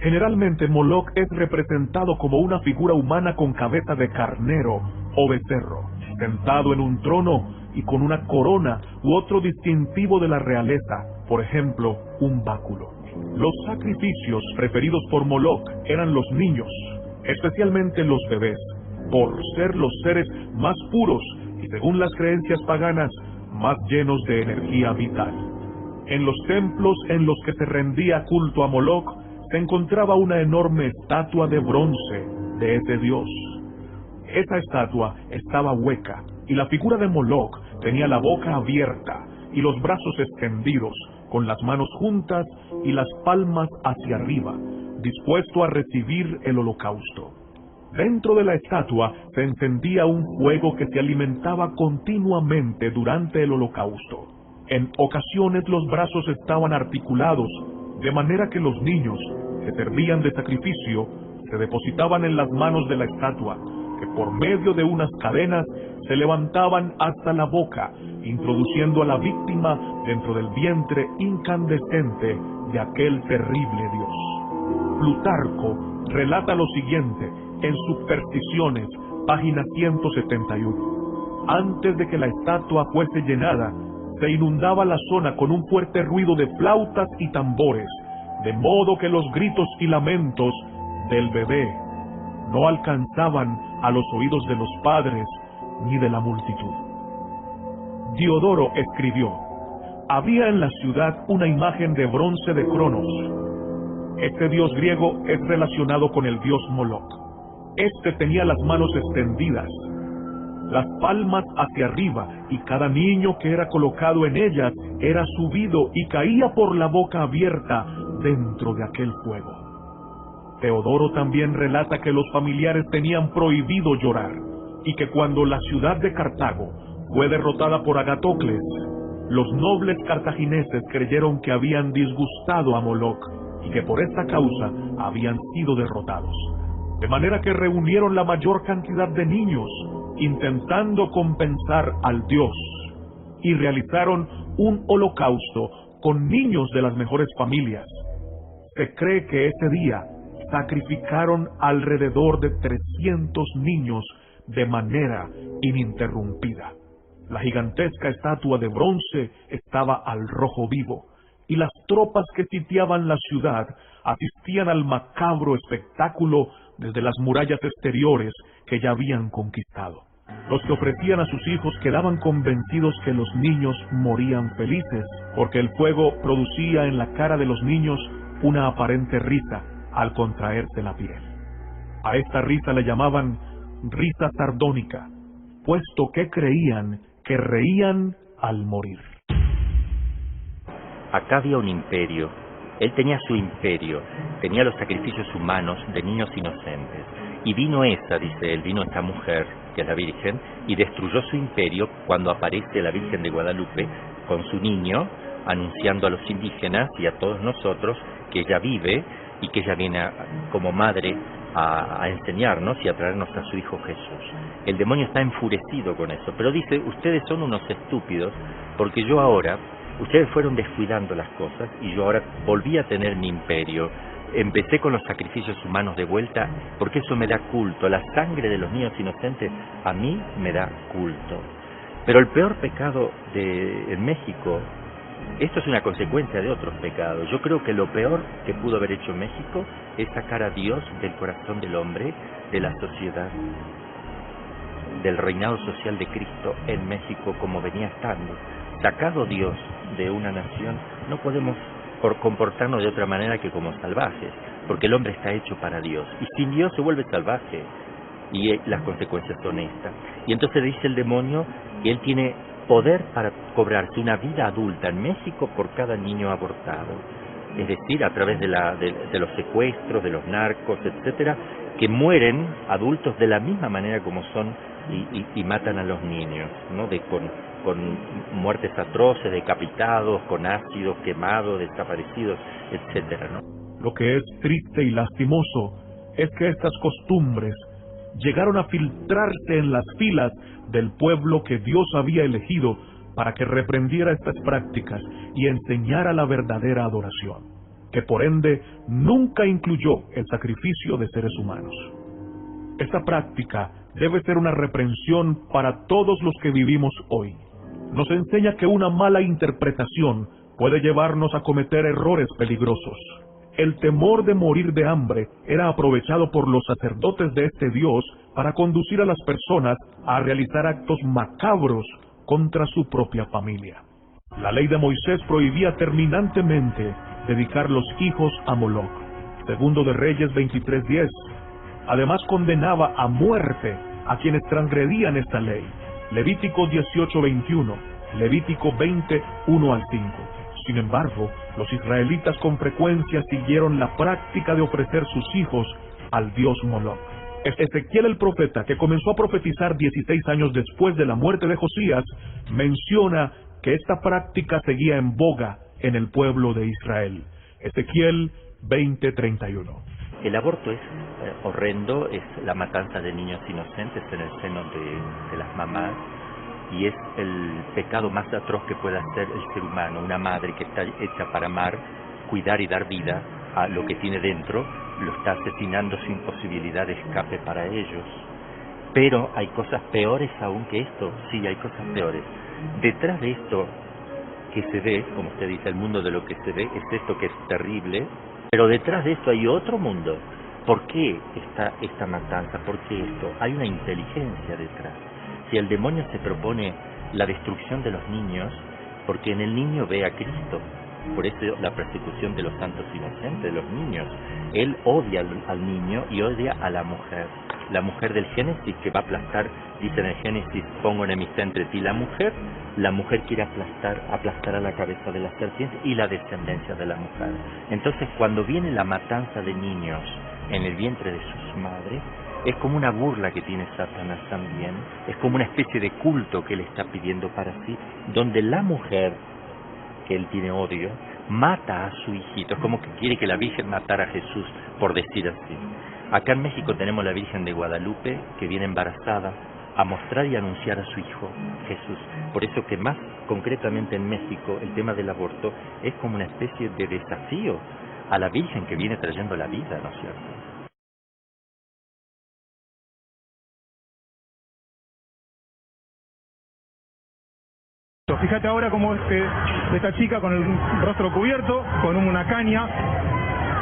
Generalmente Moloch es representado como una figura humana con cabeza de carnero o becerro, sentado en un trono y con una corona u otro distintivo de la realeza, por ejemplo, un báculo. Los sacrificios preferidos por Moloch eran los niños, especialmente los bebés, por ser los seres más puros y, según las creencias paganas, más llenos de energía vital. En los templos en los que se rendía culto a Moloch se encontraba una enorme estatua de bronce de ese dios. Esa estatua estaba hueca y la figura de Moloch tenía la boca abierta y los brazos extendidos, con las manos juntas y las palmas hacia arriba, dispuesto a recibir el holocausto. Dentro de la estatua se encendía un fuego que se alimentaba continuamente durante el holocausto. En ocasiones los brazos estaban articulados, de manera que los niños que servían de sacrificio se depositaban en las manos de la estatua, que por medio de unas cadenas se levantaban hasta la boca, introduciendo a la víctima dentro del vientre incandescente de aquel terrible dios. Plutarco relata lo siguiente en Supersticiones, página 171. Antes de que la estatua fuese llenada, se inundaba la zona con un fuerte ruido de flautas y tambores, de modo que los gritos y lamentos del bebé no alcanzaban a los oídos de los padres ni de la multitud. Diodoro escribió: había en la ciudad una imagen de bronce de Cronos. Este dios griego es relacionado con el dios Moloch. Este tenía las manos extendidas, las palmas hacia arriba, y cada niño que era colocado en ellas era subido y caía por la boca abierta dentro de aquel fuego. Teodoro también relata que los familiares tenían prohibido llorar, y que cuando la ciudad de Cartago fue derrotada por Agatocles, los nobles cartagineses creyeron que habían disgustado a Moloch y que por esta causa habían sido derrotados. De manera que reunieron la mayor cantidad de niños, intentando compensar al dios, y realizaron un holocausto con niños de las mejores familias. Se cree que ese día sacrificaron alrededor de 300 niños de manera ininterrumpida. La gigantesca estatua de bronce estaba al rojo vivo, y las tropas que sitiaban la ciudad asistían al macabro espectáculo desde las murallas exteriores que ya habían conquistado. Los que ofrecían a sus hijos quedaban convencidos que los niños morían felices, porque el fuego producía en la cara de los niños una aparente risa al contraerse la piel. A esta risa le llamaban risa sardónica, puesto que creían que reían al morir. Acá había un imperio. Él tenía su imperio, tenía los sacrificios humanos de niños inocentes. Y vino esta mujer, que es la Virgen, y destruyó su imperio cuando aparece la Virgen de Guadalupe con su niño, anunciando a los indígenas y a todos nosotros que ella vive y que ella viene como madre a enseñarnos y a traernos a su Hijo Jesús. El demonio está enfurecido con eso, pero dice: ustedes son unos estúpidos, porque yo ahora, ustedes fueron descuidando las cosas y yo ahora volví a tener mi imperio. Empecé con los sacrificios humanos de vuelta porque eso me da culto. La sangre de los niños inocentes a mí me da culto. Pero el peor pecado en México, esto es una consecuencia de otros pecados. Yo creo que lo peor que pudo haber hecho México es sacar a Dios del corazón del hombre, de la sociedad, del reinado social de Cristo en México como venía estando. Sacado Dios de una nación, no podemos comportarnos de otra manera que como salvajes, porque el hombre está hecho para Dios, y sin Dios se vuelve salvaje, y las consecuencias son estas. Y entonces dice el demonio que él tiene poder para cobrarse una vida adulta en México por cada niño abortado, es decir, a través de los secuestros, de los narcos, etcétera, que mueren adultos de la misma manera como son y matan a los niños, ¿no? Con muertes atroces, decapitados, con ácidos, quemados, desaparecidos, etcétera, ¿no? Lo que es triste y lastimoso es que estas costumbres llegaron a filtrarse en las filas del pueblo que Dios había elegido para que reprendiera estas prácticas y enseñara la verdadera adoración. que por ende nunca incluyó el sacrificio de seres humanos. Esta práctica debe ser una reprensión para todos los que vivimos hoy. Nos enseña que una mala interpretación puede llevarnos a cometer errores peligrosos. El temor de morir de hambre era aprovechado por los sacerdotes de este Dios para conducir a las personas a realizar actos macabros contra su propia familia. La ley de Moisés prohibía terminantemente dedicar los hijos a Moloc. Segundo de Reyes 23:10. Además condenaba a muerte a quienes transgredían esta ley. Levítico 18:21, Levítico 20:1 al 5. Sin embargo, los israelitas con frecuencia siguieron la práctica de ofrecer sus hijos al dios Moloc. Ezequiel el profeta, que comenzó a profetizar 16 años después de la muerte de Josías, menciona que esta práctica seguía en boga en el pueblo de Israel. Ezequiel 20:31. El aborto es horrendo, es la matanza de niños inocentes en el seno de las mamás, y es el pecado más atroz que puede hacer el ser humano. Una madre que está hecha para amar, cuidar y dar vida a lo que tiene dentro, lo está asesinando sin posibilidad de escape para ellos. Pero hay cosas peores aún que esto, sí, hay cosas peores. Detrás de esto que se ve, como usted dice, el mundo de lo que se ve, es esto que es terrible, pero detrás de esto hay otro mundo. ¿Por qué está esta matanza? ¿Por qué esto? Hay una inteligencia detrás. Si el demonio se propone la destrucción de los niños, porque en el niño ve a Cristo. Por eso la persecución de los santos inocentes, de los niños. Él odia al niño y odia a la mujer. La mujer del Génesis que va a aplastar, dice en el Génesis, pongo enemistad entre ti y la mujer quiere aplastar a la cabeza de la serpiente y la descendencia de la mujer. Entonces cuando viene la matanza de niños en el vientre de sus madres, es como una burla que tiene Satanás también, es como una especie de culto que él está pidiendo para sí, donde la mujer, que él tiene odio, mata a su hijito. Es como que quiere que la Virgen matara a Jesús, por decir así. Acá en México tenemos la Virgen de Guadalupe, que viene embarazada a mostrar y anunciar a su hijo, Jesús. Por eso que más concretamente en México, el tema del aborto es como una especie de desafío a la Virgen que viene trayendo la vida, ¿no es cierto? Fíjate ahora cómo esta chica con el rostro cubierto, con una caña,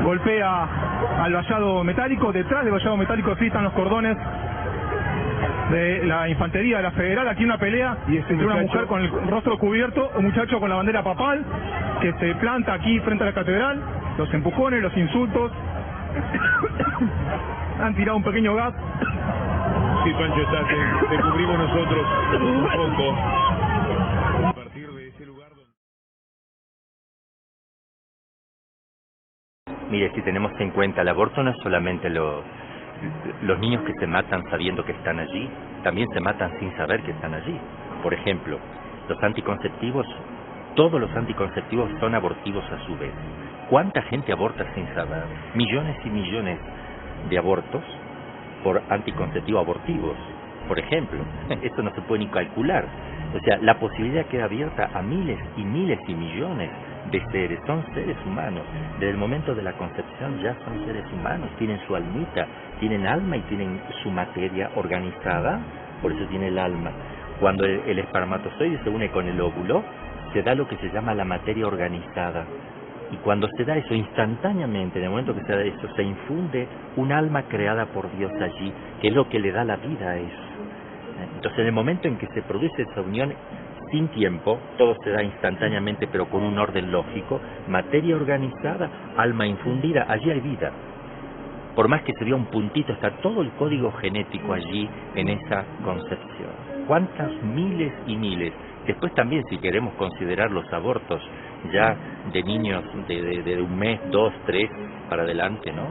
golpea al vallado metálico. Detrás del vallado metálico sí están los cordones de la infantería de la Federal. Aquí una pelea entre una mujer con el rostro cubierto, un muchacho con la bandera papal que se planta aquí frente a la catedral. Los empujones, los insultos. Han tirado un pequeño gas. Sí, Pancho, te cubrimos nosotros un poco. A partir de ese lugar donde... Mire, si tenemos en cuenta el aborto, no es solamente los niños que se matan sabiendo que están allí, también se matan sin saber que están allí. Por ejemplo, los anticonceptivos, todos los anticonceptivos son abortivos a su vez. ¿Cuánta gente aborta sin saber? Millones y millones de abortos por anticonceptivos abortivos, por ejemplo. Esto no se puede ni calcular. O sea, la posibilidad queda abierta a miles y miles y millones de seres. Son seres humanos. Desde el momento de la concepción ya son seres humanos. Tienen su almita, tienen alma y tienen su materia organizada. Por eso tiene el alma. Cuando el espermatozoide se une con el óvulo, se da lo que se llama la materia organizada. Y cuando se da eso instantáneamente, en el momento que se da eso, se infunde un alma creada por Dios allí, que es lo que le da la vida a eso. Entonces, en el momento en que se produce esa unión sin tiempo, todo se da instantáneamente, pero con un orden lógico, materia organizada, alma infundida, allí hay vida. Por más que se vea un puntito, está todo el código genético allí en esa concepción. ¿Cuántas miles y miles? Después también, si queremos considerar los abortos ya de niños de 1 mes, 2, 3 para adelante, ¿no?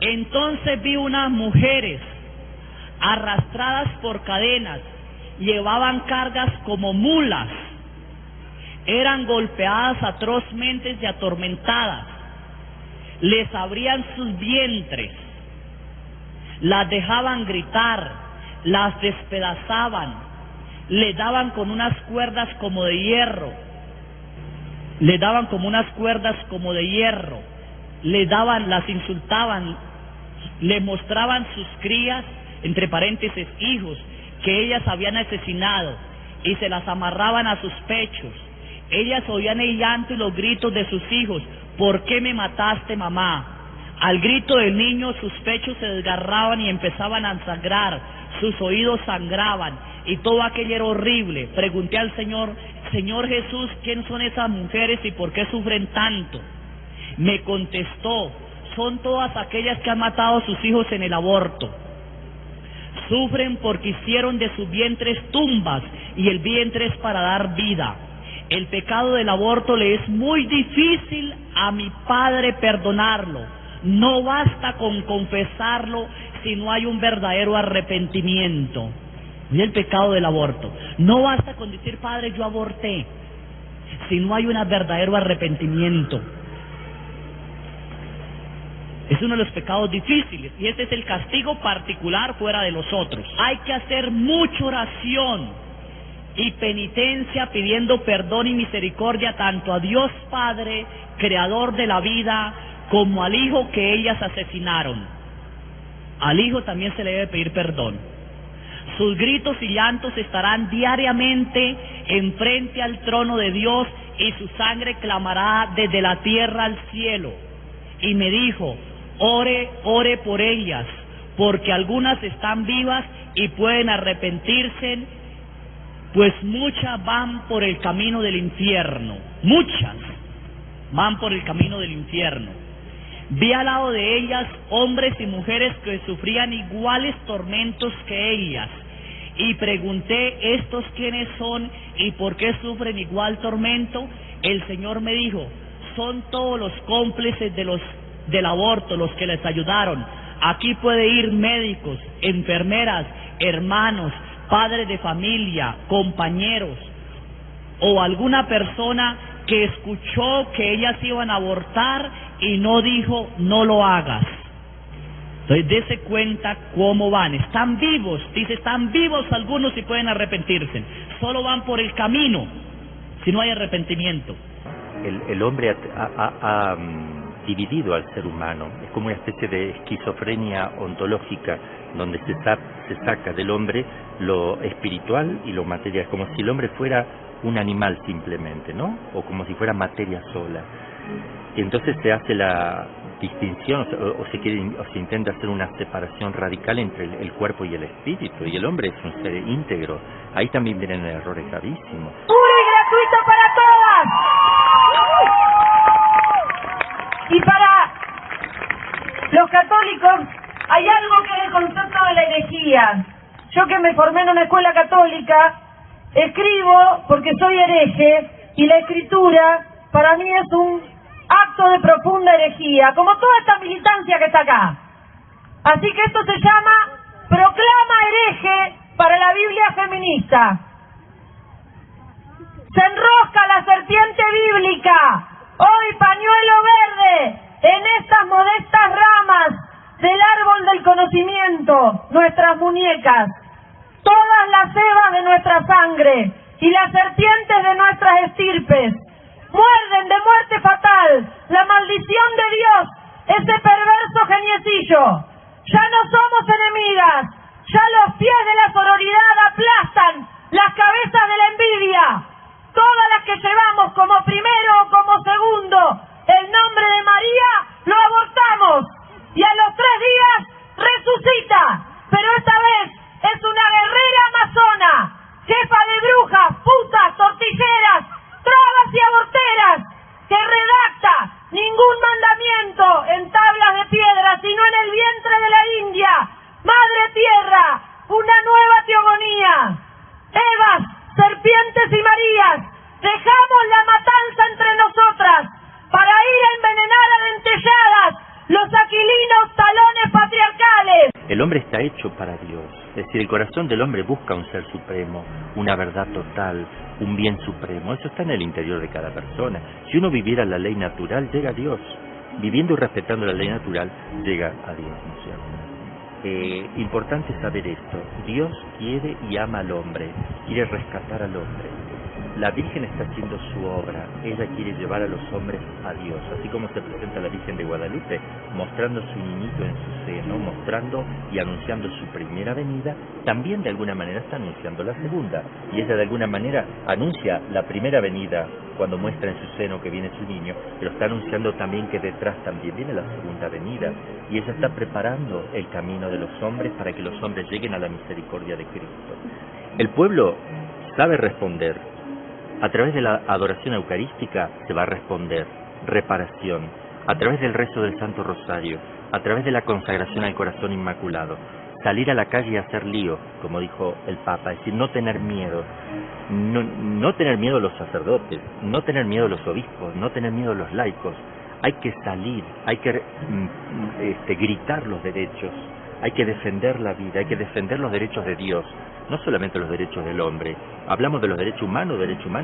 Entonces vi unas mujeres arrastradas por cadenas, llevaban cargas como mulas, eran golpeadas atrozmente y atormentadas, les abrían sus vientres, las dejaban gritar, las despedazaban, les daban con unas cuerdas como de hierro, le daban como unas cuerdas como de hierro, las insultaban, le mostraban sus crías, entre paréntesis hijos, que ellas habían asesinado, y se las amarraban a sus pechos. Ellas oían el llanto y los gritos de sus hijos: ¿por qué me mataste, mamá? Al grito del niño sus pechos se desgarraban y empezaban a sangrar, sus oídos sangraban, y todo aquello era horrible. Pregunté al Señor: Señor Jesús, ¿quién son esas mujeres y por qué sufren tanto? Me contestó: son todas aquellas que han matado a sus hijos en el aborto. Sufren porque hicieron de sus vientres tumbas, y el vientre es para dar vida. El pecado del aborto le es muy difícil a mi padre perdonarlo. No basta con confesarlo si no hay un verdadero arrepentimiento. Y el pecado del aborto. No basta con decir: Padre, yo aborté, si no hay un verdadero arrepentimiento. Es uno de los pecados difíciles, y este es el castigo particular fuera de los otros. Hay que hacer mucha oración y penitencia pidiendo perdón y misericordia tanto a Dios Padre, creador de la vida, como al hijo que ellas asesinaron. Al hijo también se le debe pedir perdón. Sus gritos y llantos estarán diariamente enfrente al trono de Dios, y su sangre clamará desde la tierra al cielo. Y me dijo: ore por ellas, porque algunas están vivas y pueden arrepentirse, pues muchas van por el camino del infierno. Muchas van por el camino del infierno. Vi al lado de ellas hombres y mujeres que sufrían iguales tormentos que ellas, y pregunté: ¿estos quiénes son y por qué sufren igual tormento? El Señor me dijo: son todos los cómplices del aborto, los que les ayudaron. Aquí puede ir médicos, enfermeras, hermanos, padres de familia, compañeros, o alguna persona que escuchó que ellas iban a abortar y no dijo: no lo hagas. Entonces dése cuenta cómo van. Están vivos, dice, están vivos algunos y pueden arrepentirse. Solo van por el camino si no hay arrepentimiento. El hombre ha dividido al ser humano. Es como una especie de esquizofrenia ontológica, donde se saca del hombre lo espiritual y lo material, como si el hombre fuera un animal simplemente, ¿no? O como si fuera materia sola. Y entonces se hace la distinción, o se intenta hacer una separación radical entre el cuerpo y el espíritu, y el hombre es un ser íntegro. Ahí también vienen errores gravísimos. ¡Puro y gratuito para todas! Y para los católicos hay algo que es el concepto de la herejía. Yo, que me formé en una escuela católica, escribo porque soy hereje, y la escritura para mí es un acto de profunda herejía, como toda esta militancia que está acá. Así que esto se llama proclama hereje para la Biblia feminista. Se enrosca la serpiente bíblica, hoy pañuelo verde, en estas modestas ramas del árbol del conocimiento, nuestras muñecas, todas las cebas de nuestra sangre y las serpientes de nuestras estirpes. Muerden de muerte fatal la maldición de Dios, ese perverso geniecillo. Ya no somos enemigas, ya los pies de la sororidad aplastan las cabezas de la envidia. Todas las que llevamos como primero o como segundo el nombre de María, lo abortamos, y a los 3 días resucita, pero esta vez es una guerrera amazona, jefa de brujas, putas, tortilleras, trabas y aborteras, que redacta ningún mandamiento en tablas de piedra, sino en el vientre de la India. Madre tierra, una nueva teogonía. Evas, serpientes y Marías, dejamos la matanza entre nosotras para ir a envenenar a dentelladas los aquilinos talones patriarcales. El hombre está hecho para Dios. Es decir, el corazón del hombre busca un ser supremo, una verdad total, un bien supremo. Eso está en el interior de cada persona. Si uno viviera la ley natural, llega a Dios. Viviendo y respetando la ley natural, llega a Dios, ¿no es cierto? Importante saber esto. Dios quiere y ama al hombre, quiere rescatar al hombre. La Virgen está haciendo su obra, ella quiere llevar a los hombres a Dios, así como se presenta la Virgen de Guadalupe, mostrando su niñito en su seno, mostrando y anunciando su primera venida, también de alguna manera está anunciando la segunda, y ella de alguna manera anuncia la primera venida cuando muestra en su seno que viene su niño, pero está anunciando también que detrás también viene la segunda venida, y ella está preparando el camino de los hombres para que los hombres lleguen a la misericordia de Cristo. El pueblo sabe responder. A través de la adoración eucarística se va a responder reparación, a través del rezo del Santo Rosario, a través de la consagración al Corazón Inmaculado, salir a la calle y hacer lío, como dijo el Papa, es decir, no tener miedo, no tener miedo a los sacerdotes, no tener miedo a los obispos, no tener miedo a los laicos, hay que salir, hay que gritar los derechos, hay que defender la vida, hay que defender los derechos de Dios, no solamente los derechos del hombre. Hablamos de los derechos humanos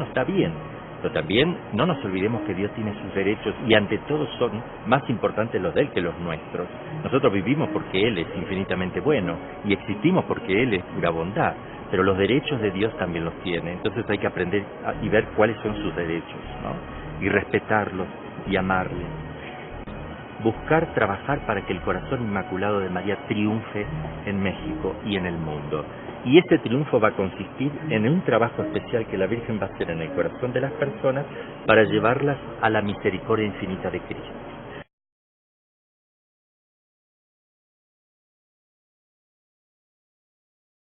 está bien, pero también no nos olvidemos que Dios tiene sus derechos y ante todo son más importantes los de Él que los nuestros. Nosotros vivimos porque Él es infinitamente bueno y existimos porque Él es pura bondad, pero los derechos de Dios también los tiene, entonces hay que aprender y ver cuáles son sus derechos, ¿no? Y respetarlos y amarles. Buscar trabajar para que el Corazón Inmaculado de María triunfe en México y en el mundo. Y ese triunfo va a consistir en un trabajo especial que la Virgen va a hacer en el corazón de las personas para llevarlas a la misericordia infinita de Cristo.